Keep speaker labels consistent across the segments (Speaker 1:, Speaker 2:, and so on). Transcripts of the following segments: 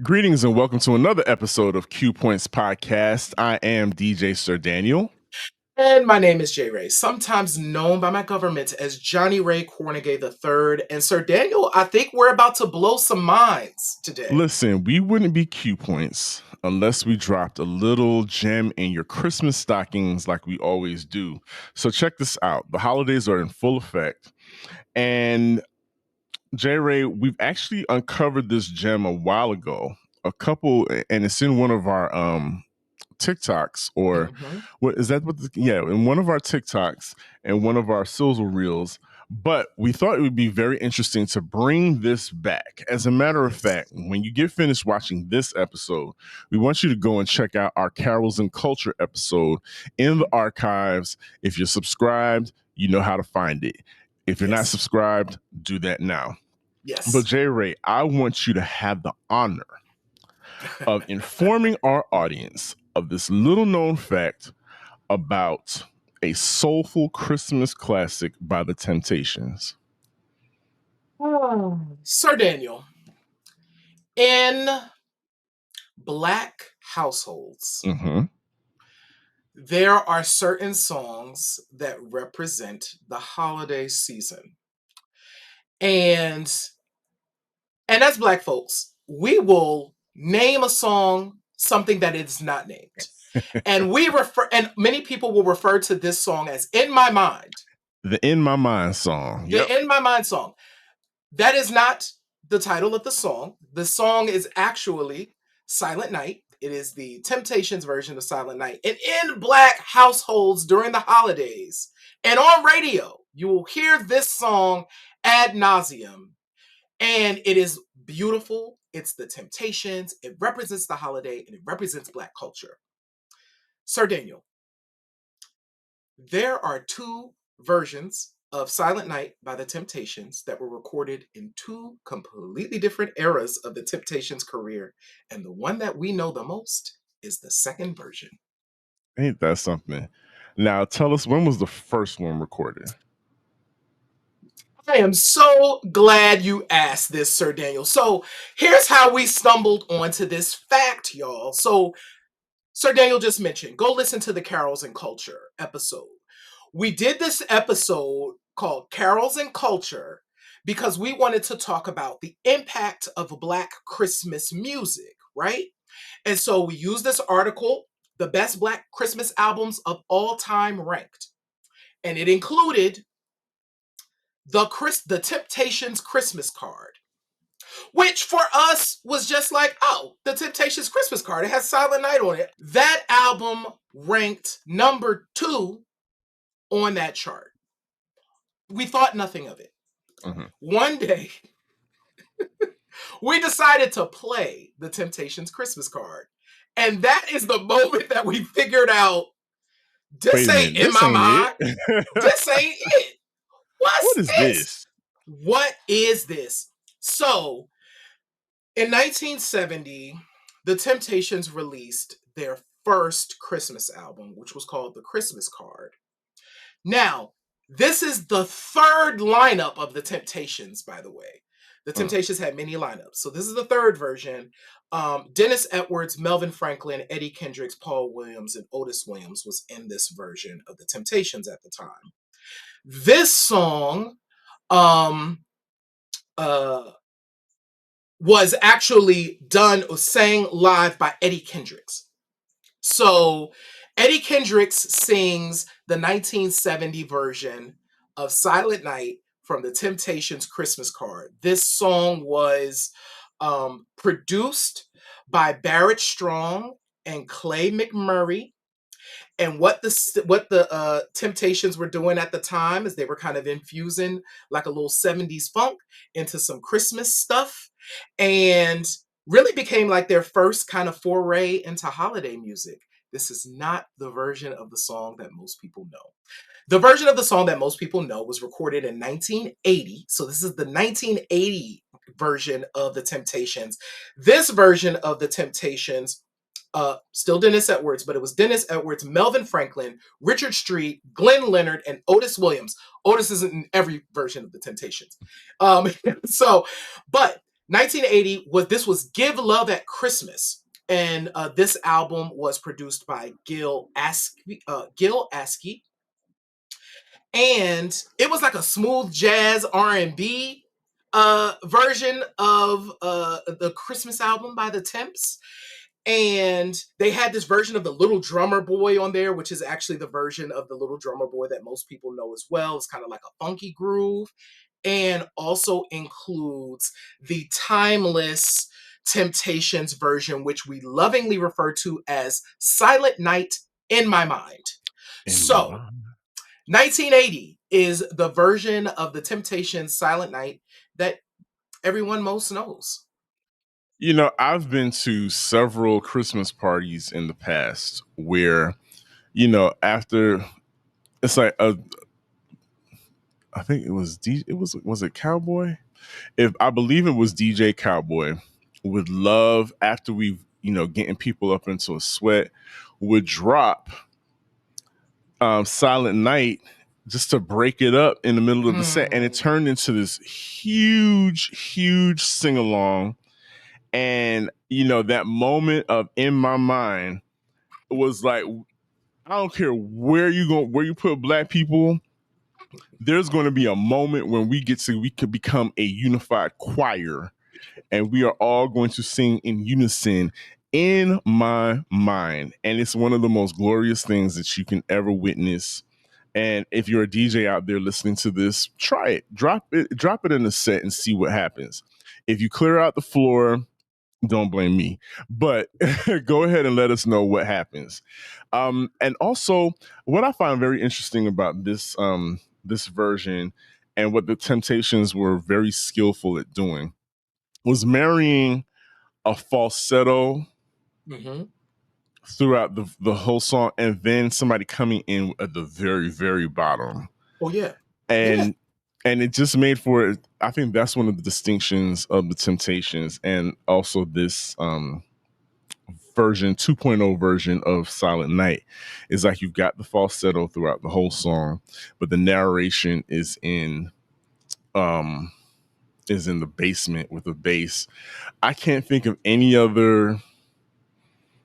Speaker 1: Greetings and welcome to another episode of Q Points Podcast. I am DJ Sir Daniel.
Speaker 2: And my name is J. Ray, sometimes known by my government as Johnny Ray Cornegay III. And Sir Daniel, I think we're about to blow some minds today.
Speaker 1: Listen, we wouldn't be Q Points unless we dropped a little gem in your Christmas stockings like we always do. So check this out. The holidays are in full effect. And J. Ray, we've actually uncovered this gem a while ago. And it's in one of our TikToks, or what is that? In one of our TikToks and one of our sizzle reels. But we thought it would be very interesting to bring this back. As a matter of fact, when you get finished watching this episode, we want you to go and check out our Carols and Culture episode in the archives. If you're subscribed, you know how to find it. If you're not subscribed, do that now.
Speaker 2: Yes.
Speaker 1: But J. Ray, I want you to have the honor of informing our audience of this little known fact about a soulful Christmas classic by the Temptations.
Speaker 2: Sir Daniel, in Black households, there are certain songs that represent the holiday season. And as Black folks, we will name a song something that is not named. And many people will refer to this song as In My Mind.
Speaker 1: The In My Mind song.
Speaker 2: The In My Mind song. That is not the title of the song. The song is actually Silent Night. It is the Temptations version of Silent Night. And in Black households during the holidays and on radio, you will hear this song ad nauseum. And it is beautiful. It's the Temptations. It represents the holiday and it represents Black culture. Sir Daniel, there are two versions of Silent Night by the Temptations that were recorded in two completely different eras of the Temptations' career. And the one that we know the most is the second version.
Speaker 1: Ain't that something? Now, tell us, when was the first one recorded?
Speaker 2: I am so glad you asked this, Sir Daniel. So here's how we stumbled onto this fact, y'all. So Sir Daniel just mentioned, go listen to the Carols and Culture episode. We did this episode called Carols and Culture because we wanted to talk about the impact of Black Christmas music, right? And so we used this article, the best Black Christmas albums of all time ranked. And it included the Temptations Christmas card, which for us was just like, oh, the Temptations Christmas card. It has Silent Night on it. That album ranked number 2 on that chart. We thought nothing of it. One day, we decided to play the Temptations Christmas card. And that is the moment that we figured out, this ain't in my mind. This ain't it. What is this? What is this? So, in 1970, the Temptations released their first Christmas album, which was called The Christmas Card. Now, this is the third lineup of the Temptations, by the way. The Temptations had many lineups. So this is the third version. Dennis Edwards, Melvin Franklin, Eddie Kendricks, Paul Williams, and Otis Williams was in this version of the Temptations at the time. This song was actually done or sang live by Eddie Kendricks. So Eddie Kendricks sings the 1970 version of Silent Night from the Temptations Christmas Card. This song was produced by Barrett Strong and Clay McMurray. And what the Temptations were doing at the time is they were kind of infusing like a little 70s funk into some Christmas stuff, and really became like their first kind of foray into holiday music. This is not the version of the song that most people know. The version of the song that most people know was recorded in 1980. So this is the 1980 version of the Temptations. This version of the Temptations, still Dennis Edwards, but it was Dennis Edwards, Melvin Franklin, Richard Street, Glenn Leonard, and Otis Williams. Otis isn't in every version of the Temptations. But 1980 was this was Give Love at Christmas, and this album was produced by Gil Askey, and it was like a smooth jazz R&B version of the Christmas album by the Temps. And they had this version of the Little Drummer Boy on there, which is actually the version of the Little Drummer Boy that most people know as well. It's kind of like a funky groove, and also includes the timeless Temptations version, which we lovingly refer to as Silent Night in My Mind.
Speaker 1: In my
Speaker 2: So,
Speaker 1: mind.
Speaker 2: 1980 is the version of the Temptations Silent Night that everyone most knows.
Speaker 1: You know, I've been to several Christmas parties in the past where, after it's like I think it was was it Cowboy? If I believe it was DJ Cowboy would love after we've, getting people up into a sweat, would drop Silent Night just to break it up in the middle of the set. And it turned into this huge sing along. And, that moment of In My Mind was like, I don't care where you put black people, there's going to be a moment when we could become a unified choir, and we are all going to sing in unison In My Mind. And it's one of the most glorious things that you can ever witness. And if you're a DJ out there listening to this, try it. Drop it in a set and see what happens. If you clear out the floor, don't blame me, but go ahead and let us know what happens. And also, what I find very interesting about this version, and what the Temptations were very skillful at doing, was marrying a falsetto
Speaker 2: Mm-hmm.
Speaker 1: throughout the whole song, and then somebody coming in at the very, very bottom.
Speaker 2: Oh yeah, yeah.
Speaker 1: And it just made for it. I think that's one of the distinctions of the Temptations, and also this version 2.0 version of Silent Night is like you've got the falsetto throughout the whole song, but the narration um is in the basement with a bass. I can't think of any other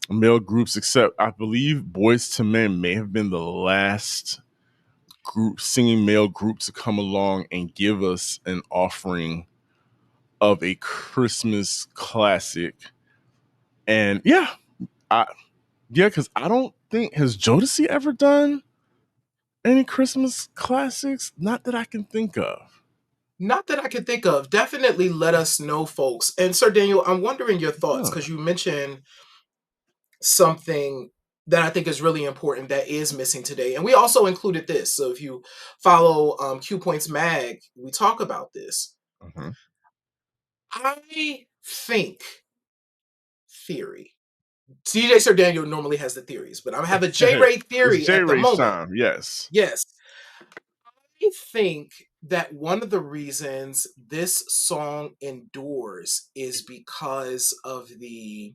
Speaker 1: male groups, except I believe Boys to Men may have been the last singing male group to come along and give us an offering of a Christmas classic. And I because I don't think, has Jodeci ever done any Christmas classics? Not that I can think of.
Speaker 2: Not that I can think of. Definitely let us know, folks. And Sir Daniel, I'm wondering your thoughts
Speaker 1: Huh.
Speaker 2: because you mentioned something that I think is really important that is missing today. And we also included this. So if you follow Q Points Mag, we talk about this.
Speaker 1: Mhm.
Speaker 2: I think theory. DJ Sir Daniel normally has the theories, but I have a J Ray
Speaker 1: It's
Speaker 2: theory
Speaker 1: J
Speaker 2: at the
Speaker 1: Ray's
Speaker 2: moment.
Speaker 1: time. Yes.
Speaker 2: Yes. I think that one of the reasons this song endures is because of the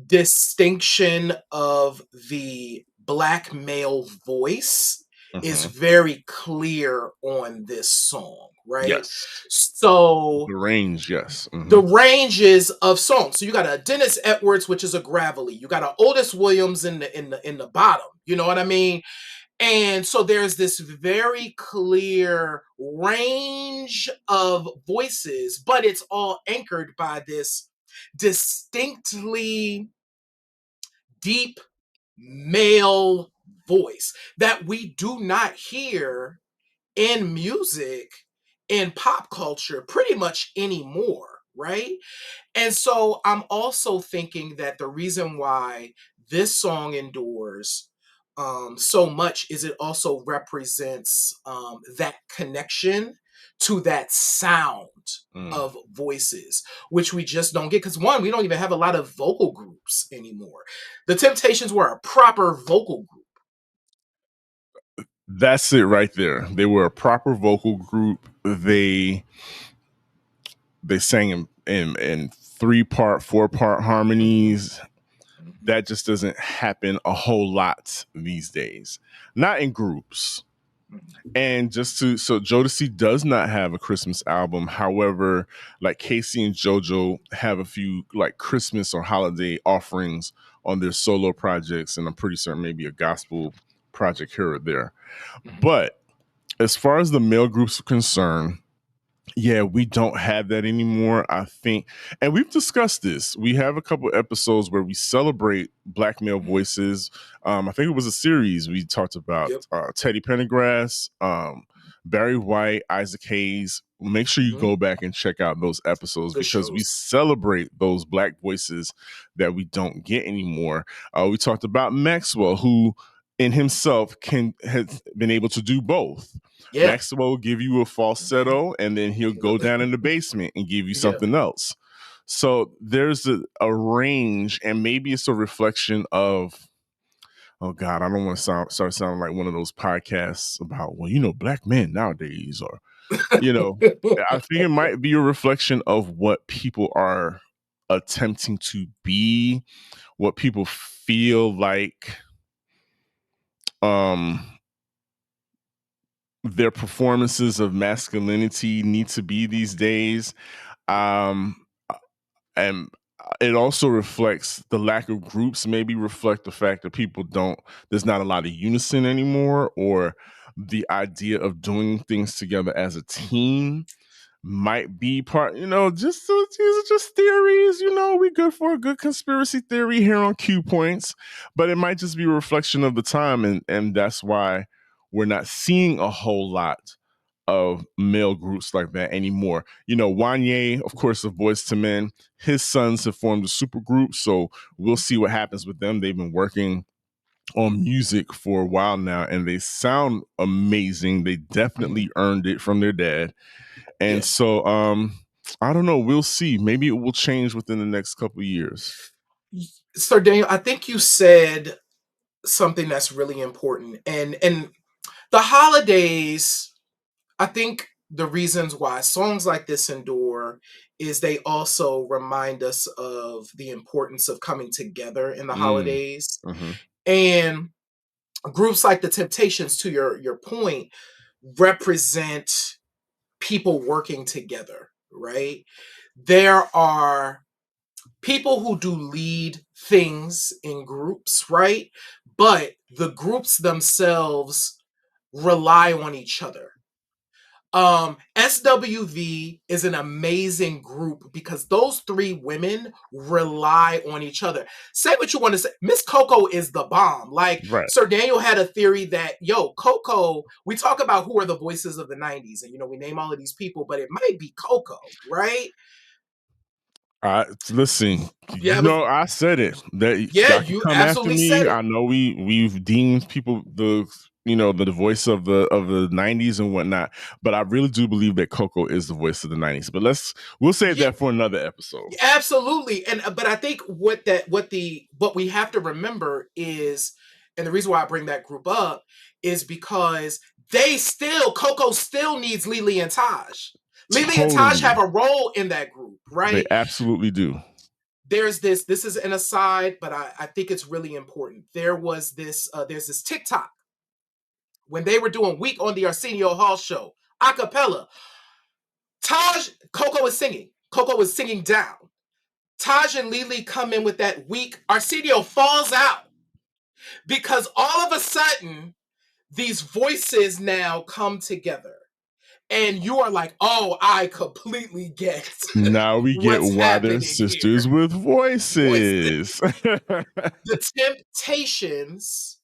Speaker 2: distinction of the black male voice is
Speaker 1: Hmm.
Speaker 2: very clear on this song, right?
Speaker 1: Yes.
Speaker 2: So
Speaker 1: The range. Yes.
Speaker 2: the ranges of songs. So you got a Dennis Edwards, which is a gravelly. You got a Otis Williams in the bottom. You know what I mean? And so there's this very clear range of voices, but it's all anchored by this distinctly deep male voice that we do not hear in music, in pop culture, pretty much anymore, right? And so I'm also thinking that the reason why this song endures so much is it also represents that connection to that sound
Speaker 1: Mm.
Speaker 2: of voices, which we just don't get. Because one, we don't even have a lot of vocal groups anymore. The Temptations were a proper vocal group.
Speaker 1: That's it right there. They were a proper vocal group. They sang in 3-part, 4-part
Speaker 2: Mhm,
Speaker 1: harmonies.
Speaker 2: mhm.
Speaker 1: That just doesn't happen a whole lot these days. Not in groups.
Speaker 2: Mhm.
Speaker 1: And just to so Jodeci does not have a Christmas album. However, like Casey and JoJo have a few like Christmas or holiday offerings on their solo projects, and I'm pretty certain maybe a gospel project here or there.
Speaker 2: Mhm.
Speaker 1: But as far as the male groups are concerned, yeah, we don't have that anymore. I think, and we've discussed this. We have a couple episodes where we celebrate Black male
Speaker 2: Mhm.
Speaker 1: voices. I think it was a series we talked about
Speaker 2: Yep.
Speaker 1: Teddy Pendergrass, Barry White, Isaac Hayes. Make sure you
Speaker 2: Mhm.
Speaker 1: go back and check out those episodes
Speaker 2: Good
Speaker 1: because we
Speaker 2: shows.
Speaker 1: celebrate those Black voices that we don't get anymore. We talked about Maxwell, who in himself can has been able to do both.
Speaker 2: Yeah.
Speaker 1: Maxwell will give you a falsetto and then he'll go down in the basement and give you
Speaker 2: Yeah.
Speaker 1: something else. So there's a range, and maybe it's a reflection of, oh God, I don't want to start sounding like one of those podcasts about, well, Black men nowadays, or, you know, I think it might be a reflection of what people are attempting to be, what people feel like um their performances of masculinity need to be these days. Um, and it also reflects the lack of groups, maybe reflect the fact that there's not a lot of unison anymore, or the idea of doing things together as a team might be part, these are just theories. We good for a good conspiracy theory here on Q Points, but it might just be a reflection of the time, and that's why we're not seeing a whole lot of male groups like that anymore. Wanye, of course, of Boys to Men, his sons have formed a super group, so we'll see what happens with them. They've been working on music for a while now, and they sound amazing. They
Speaker 2: Mhm.
Speaker 1: definitely earned it from their dad. And
Speaker 2: Yeah.
Speaker 1: so I don't know, we'll see. Maybe it will change within the next couple of years.
Speaker 2: So Daniel, I think you said something that's really important. And the holidays, I think the reasons why songs like this endure is they also remind us of the importance of coming together in the
Speaker 1: Mm,
Speaker 2: holidays.
Speaker 1: mhm.
Speaker 2: And groups like the Temptations, to your point, represent people working together, right? There are people who do lead things in groups, right? But the groups themselves rely on each other. SWV is an amazing group because those three women rely on each other. Say what you want to say. Miss Coco is the bomb. Like
Speaker 1: Right.
Speaker 2: Sir Daniel had a theory that, Coco, we talk about who are the voices of the 90s, and we name all of these people, but it might be Coco, right?
Speaker 1: Listen,
Speaker 2: Yeah, but
Speaker 1: I said it. That
Speaker 2: yeah,
Speaker 1: y'all can
Speaker 2: you
Speaker 1: come after
Speaker 2: absolutely
Speaker 1: me.
Speaker 2: said
Speaker 1: I
Speaker 2: it.
Speaker 1: know we've deemed people the voice of the 90s and whatnot, but I really do believe that Coco is the voice of the 90s. But we'll save
Speaker 2: Yeah,
Speaker 1: that for another episode.
Speaker 2: absolutely. And but I think what we have to remember is, and the reason why I bring that group up is because Coco still needs Lily and Taj. Lily and Taj have
Speaker 1: Totally.
Speaker 2: a role in that group,
Speaker 1: They
Speaker 2: right?
Speaker 1: absolutely do.
Speaker 2: There's this is an aside, but I think it's really important. There's this TikTok when they were doing Week on the Arsenio Hall show, a cappella. Coco is singing. Coco is singing down. Taj and Lily come in with that weak. Arsenio falls out because all of a sudden these voices now come together. And you are like, oh, I completely get
Speaker 1: Now we get
Speaker 2: what's
Speaker 1: why they're
Speaker 2: happening here.
Speaker 1: sisters with
Speaker 2: Voices.
Speaker 1: voices.
Speaker 2: The Temptations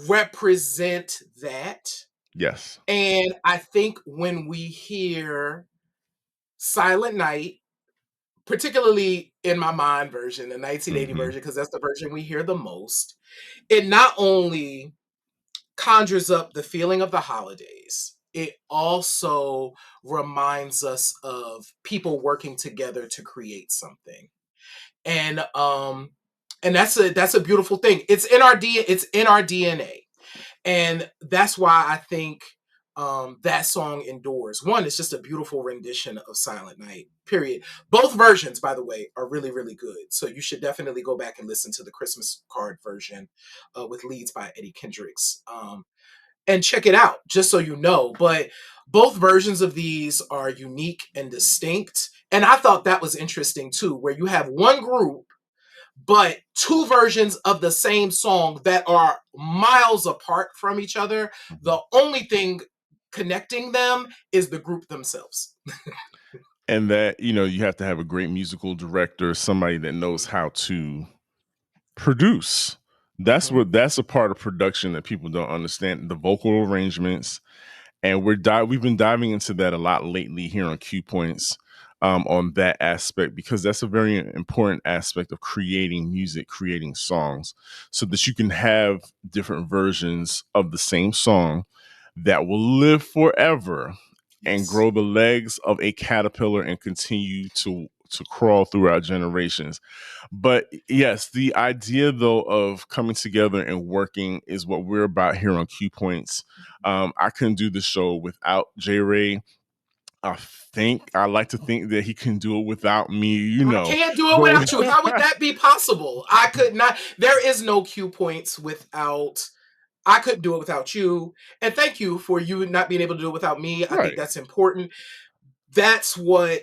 Speaker 2: represent that.
Speaker 1: Yes.
Speaker 2: And I think when we hear Silent Night, particularly in my mind version, the 1980
Speaker 1: Hmm.
Speaker 2: version, because that's the version we hear the most, it not only conjures up the feeling of the holidays, it also reminds us of people working together to create something. And that's a beautiful thing. It's in our DNA. And that's why I think that song endures. One, it's just a beautiful rendition of Silent Night, period. Both versions, by the way, are really, really good. So you should definitely go back and listen to the Christmas card version with leads by Eddie Kendricks. and check it out, just so you know. But both versions of these are unique and distinct. And I thought that was interesting too, where you have one group, but two versions of the same song that are miles apart from each other.
Speaker 1: Mhm.
Speaker 2: The only thing connecting them is the group themselves.
Speaker 1: And that, you have to have a great musical director, somebody that knows how to produce.
Speaker 2: Mm-hmm.
Speaker 1: That's a part of production that people don't understand. The vocal arrangements, and we've been diving into that a lot lately here on Q Points, on that aspect, because that's a very important aspect of creating music, creating songs, so that you can have different versions of the same song that will live forever and
Speaker 2: Yes.
Speaker 1: grow the legs of a caterpillar and continue to crawl throughout generations. But yes, the idea though of coming together and working is what we're about here on Q Points. I couldn't do the show without J Ray. I like to think that he can do it without me,
Speaker 2: I can't do it
Speaker 1: But
Speaker 2: without you. How would that be possible? I could not. There is no Q points without. I couldn't do it without you. And thank you for you not being able to do it without me. I think
Speaker 1: right.
Speaker 2: that's important. That's what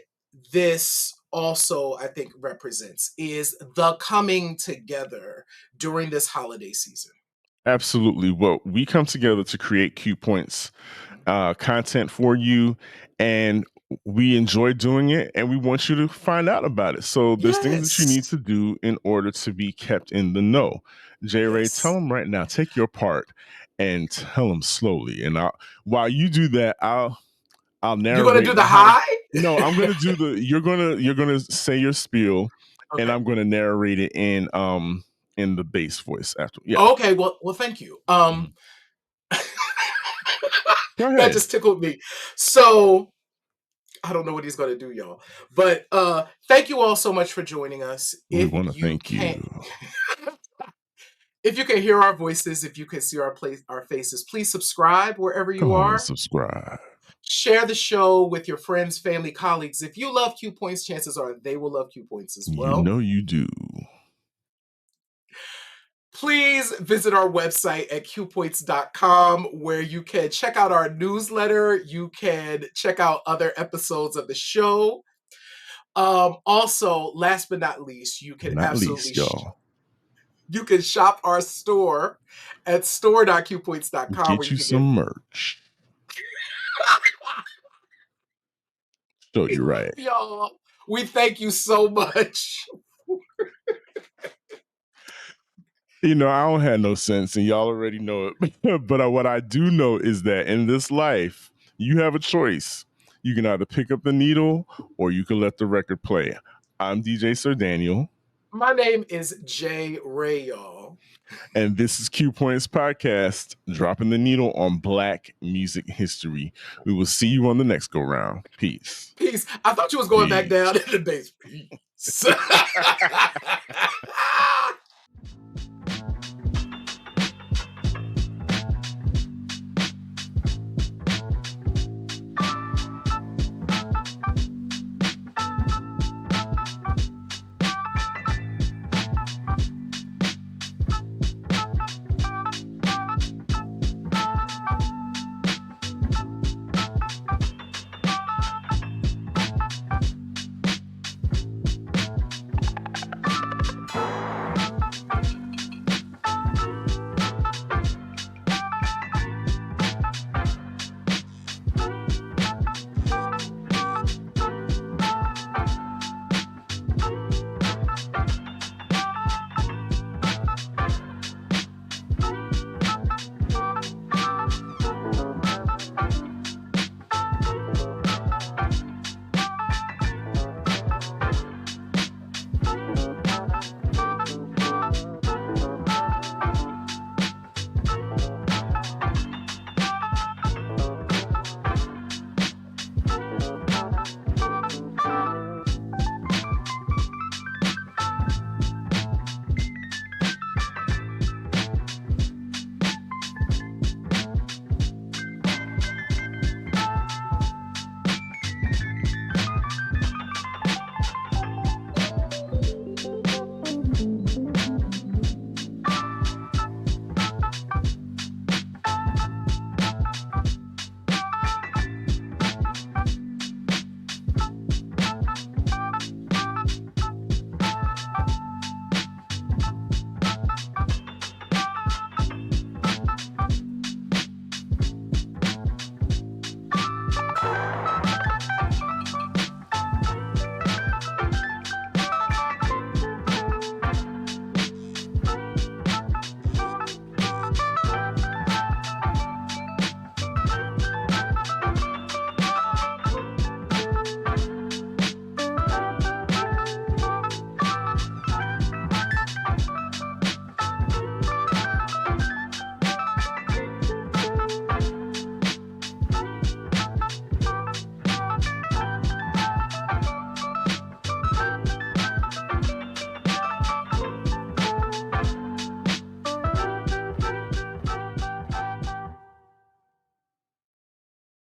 Speaker 2: this also, I think, represents, is the coming together during this holiday season.
Speaker 1: Absolutely. Well, we come together to create Q Points content for you, and we enjoy doing it, and we want you to find out about it. So there's things that you need
Speaker 2: Yes.
Speaker 1: to do in order to be kept in the know. J Ray, tell
Speaker 2: Yes.
Speaker 1: them right now, take your part and tell them slowly. And while you do that, I'll
Speaker 2: You're going to do
Speaker 1: narrate
Speaker 2: the
Speaker 1: behind.
Speaker 2: high?
Speaker 1: No, I'm gonna do the. You're gonna say your spiel, and
Speaker 2: Okay.
Speaker 1: I'm gonna narrate it in the bass voice after. Yeah.
Speaker 2: Okay. Well, thank you.
Speaker 1: Mhm. Go
Speaker 2: That
Speaker 1: ahead.
Speaker 2: just tickled me. So I don't know what he's going to do, y'all. But thank you all so much for joining us.
Speaker 1: We want to thank you.
Speaker 2: If you can hear our voices, if you can see our faces, please subscribe wherever
Speaker 1: Go
Speaker 2: you
Speaker 1: on and
Speaker 2: are.
Speaker 1: subscribe.
Speaker 2: Share the show with your friends, family, colleagues. If you love Q Points, chances are they will love Q Points as
Speaker 1: You
Speaker 2: well.
Speaker 1: know you do.
Speaker 2: Please visit our website at qpoints.com, where you can check out our newsletter. You can check out other episodes of the show. Also, last but not least, you can
Speaker 1: Not
Speaker 2: absolutely
Speaker 1: least, y'all.
Speaker 2: you can shop our store at store.qpoints.com, where
Speaker 1: Get
Speaker 2: you
Speaker 1: you
Speaker 2: can
Speaker 1: some
Speaker 2: get
Speaker 1: merch. So
Speaker 2: we
Speaker 1: you're
Speaker 2: love
Speaker 1: right.
Speaker 2: y'all. We thank you so much.
Speaker 1: I don't have no sense, and y'all already know it. But what I do know is that in this life, you have a choice. You can either pick up the needle or you can let the record play. I'm DJ Sir Daniel,
Speaker 2: My name is Jay Ray, y'all.
Speaker 1: and this is Q Points Podcast, dropping the needle on Black music history. We will see you on the next go round. Peace.
Speaker 2: Peace. I thought you was going back
Speaker 1: Peace.
Speaker 2: down in the base. Peace.